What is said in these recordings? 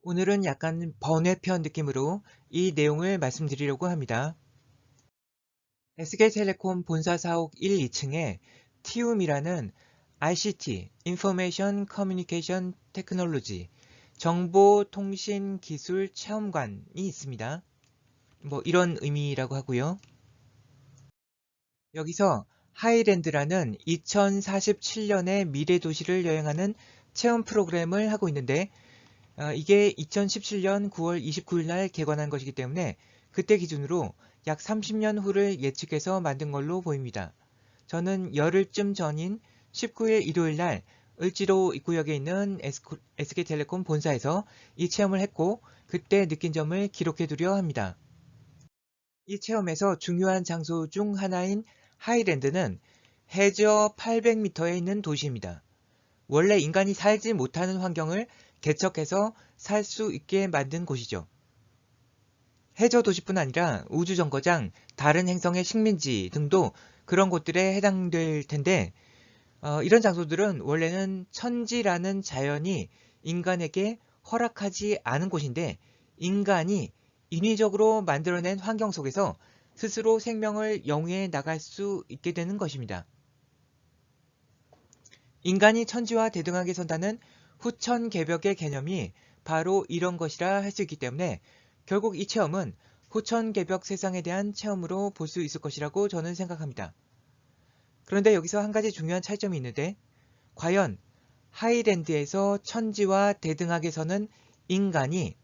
오늘은 약간 번외편 느낌으로 이 내용을 말씀드리려고 합니다. SK텔레콤 본사 사옥 1, 2층에 TIUM이라는 ICT, Information Communication Technology, 정보통신기술 체험관이 있습니다. 뭐 이런 의미라고 하고요. 여기서 하이랜드라는 2047년의 미래 도시를 여행하는 체험 프로그램을 하고 있는데 이게 2017년 9월 29일 날 개관한 것이기 때문에 그때 기준으로 약 30년 후를 예측해서 만든 걸로 보입니다. 저는 열흘쯤 전인 19일 일요일 날 을지로 입구역에 있는 SK텔레콤 본사에서 이 체험을 했고 그때 느낀 점을 기록해 두려 합니다. 이 체험에서 중요한 장소 중 하나인 하이랜드는 해저 800m에 있는 도시입니다. 원래 인간이 살지 못하는 환경을 개척해서 살 수 있게 만든 곳이죠. 해저 도시뿐 아니라 우주정거장, 다른 행성의 식민지 등도 그런 곳들에 해당될 텐데 이런 장소들은 원래는 천지라는 자연이 인간에게 허락하지 않은 곳인데 인간이 인위적으로 만들어낸 환경 속에서 스스로 생명을 영위해 나갈 수 있게 되는 것입니다. 인간이 천지와 대등하게 선다는 후천개벽의 개념이 바로 이런 것이라 할 수 있기 때문에 결국 이 체험은 후천개벽 세상에 대한 체험으로 볼 수 있을 것이라고 저는 생각합니다. 그런데 여기서 한 가지 중요한 차이점이 있는데 과연 하이랜드에서 천지와 대등하게 서는 인간이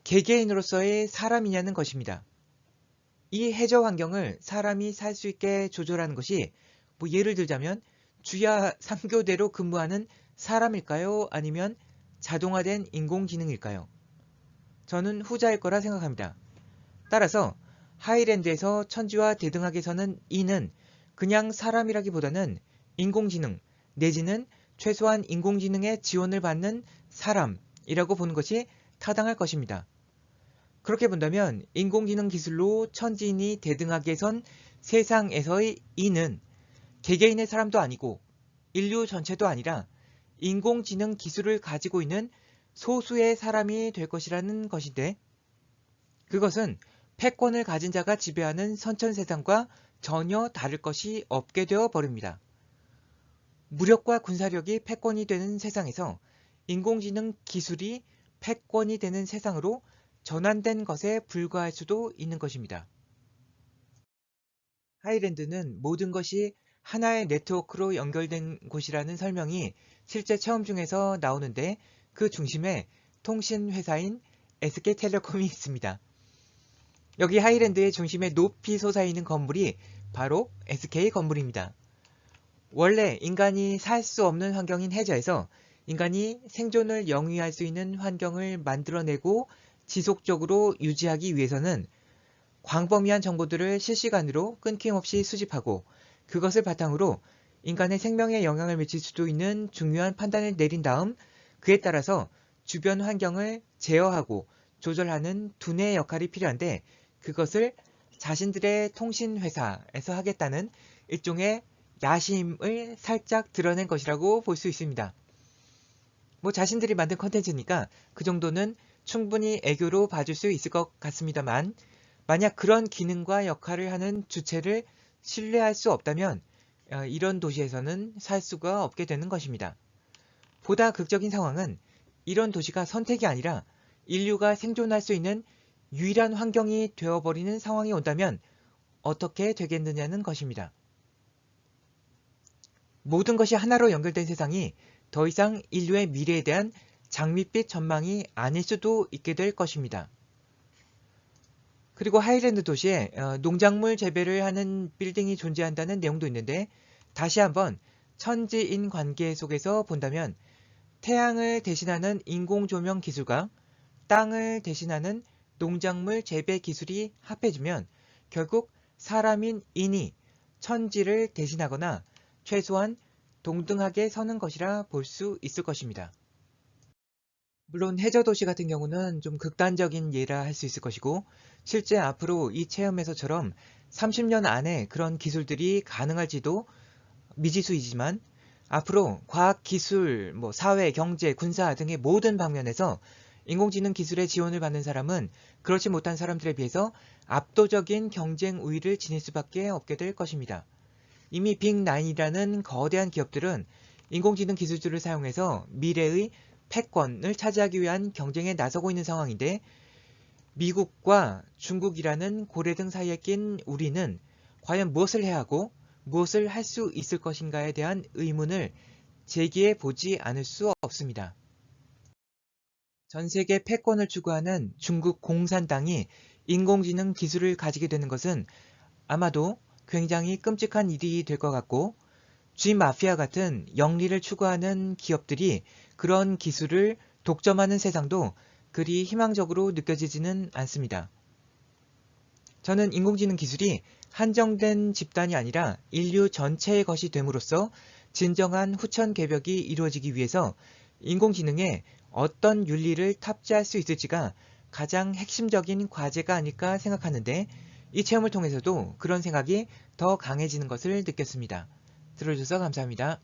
개개인으로서의 사람이냐는 것입니다. 이 해저 환경을 사람이 살 수 있게 조절하는 것이 뭐 예를 들자면 주야 3교대로 근무하는 사람일까요? 아니면 자동화된 인공지능일까요? 저는 후자일 거라 생각합니다. 따라서 하이랜드에서 천지와 대등하게 서는 이는 그냥 사람이라기보다는 인공지능 내지는 최소한 인공지능의 지원을 받는 사람이라고 보는 것이 타당할 것입니다. 그렇게 본다면 인공지능 기술로 천지인이 대등하게 선 세상에서의 이는 개개인의 사람도 아니고 인류 전체도 아니라 인공지능 기술을 가지고 있는 소수의 사람이 될 것이라는 것인데 그것은 패권을 가진 자가 지배하는 선천세상과 전혀 다를 것이 없게 되어 버립니다. 무력과 군사력이 패권이 되는 세상에서 인공지능 기술이 패권이 되는 세상으로 전환된 것에 불과할 수도 있는 것입니다. 하이랜드는 모든 것이 하나의 네트워크로 연결된 곳이라는 설명이 실제 체험 중에서 나오는데 그 중심에 통신회사인 SK텔레콤이 있습니다. 여기 하이랜드의 중심에 높이 솟아있는 건물이 바로 SK 건물입니다. 원래 인간이 살 수 없는 환경인 해저에서 인간이 생존을 영위할 수 있는 환경을 만들어내고 지속적으로 유지하기 위해서는 광범위한 정보들을 실시간으로 끊김없이 수집하고 그것을 바탕으로 인간의 생명에 영향을 미칠 수도 있는 중요한 판단을 내린 다음 그에 따라서 주변 환경을 제어하고 조절하는 두뇌의 역할이 필요한데 그것을 자신들의 통신회사에서 하겠다는 일종의 야심을 살짝 드러낸 것이라고 볼 수 있습니다. 뭐 자신들이 만든 컨텐츠니까 그 정도는 충분히 애교로 봐줄 수 있을 것 같습니다만 만약 그런 기능과 역할을 하는 주체를 신뢰할 수 없다면 이런 도시에서는 살 수가 없게 되는 것입니다. 보다 극적인 상황은 이런 도시가 선택이 아니라 인류가 생존할 수 있는 유일한 환경이 되어버리는 상황이 온다면 어떻게 되겠느냐는 것입니다. 모든 것이 하나로 연결된 세상이 더 이상 인류의 미래에 대한 장밋빛 전망이 아닐 수도 있게 될 것입니다. 그리고 하이랜드 도시에 농작물 재배를 하는 빌딩이 존재한다는 내용도 있는데 다시 한번 천지인 관계 속에서 본다면 태양을 대신하는 인공조명 기술과 땅을 대신하는 농작물 재배 기술이 합해지면 결국 사람인 인이 천지를 대신하거나 최소한 동등하게 서는 것이라 볼 수 있을 것입니다. 물론 해저도시 같은 경우는 좀 극단적인 예라 할 수 있을 것이고 실제 앞으로 이 체험에서처럼 30년 안에 그런 기술들이 가능할지도 미지수이지만 앞으로 과학, 기술, 사회, 경제, 군사 등의 모든 방면에서 인공지능 기술의 지원을 받는 사람은 그렇지 못한 사람들에 비해서 압도적인 경쟁 우위를 지닐 수밖에 없게 될 것입니다. 이미 빅9이라는 거대한 기업들은 인공지능 기술들을 사용해서 미래의 패권을 차지하기 위한 경쟁에 나서고 있는 상황인데, 미국과 중국이라는 고래등 사이에 낀 우리는 과연 무엇을 해야 하고 무엇을 할 수 있을 것인가에 대한 의문을 제기해 보지 않을 수 없습니다. 전 세계 패권을 추구하는 중국 공산당이 인공지능 기술을 가지게 되는 것은 아마도 굉장히 끔찍한 일이 될 것 같고, G마피아 같은 영리를 추구하는 기업들이 그런 기술을 독점하는 세상도 그리 희망적으로 느껴지지는 않습니다. 저는 인공지능 기술이 한정된 집단이 아니라 인류 전체의 것이 됨으로써 진정한 후천 개벽이 이루어지기 위해서 인공지능에 어떤 윤리를 탑재할 수 있을지가 가장 핵심적인 과제가 아닐까 생각하는데, 이 체험을 통해서도 그런 생각이 더 강해지는 것을 느꼈습니다. 들어주셔서 감사합니다.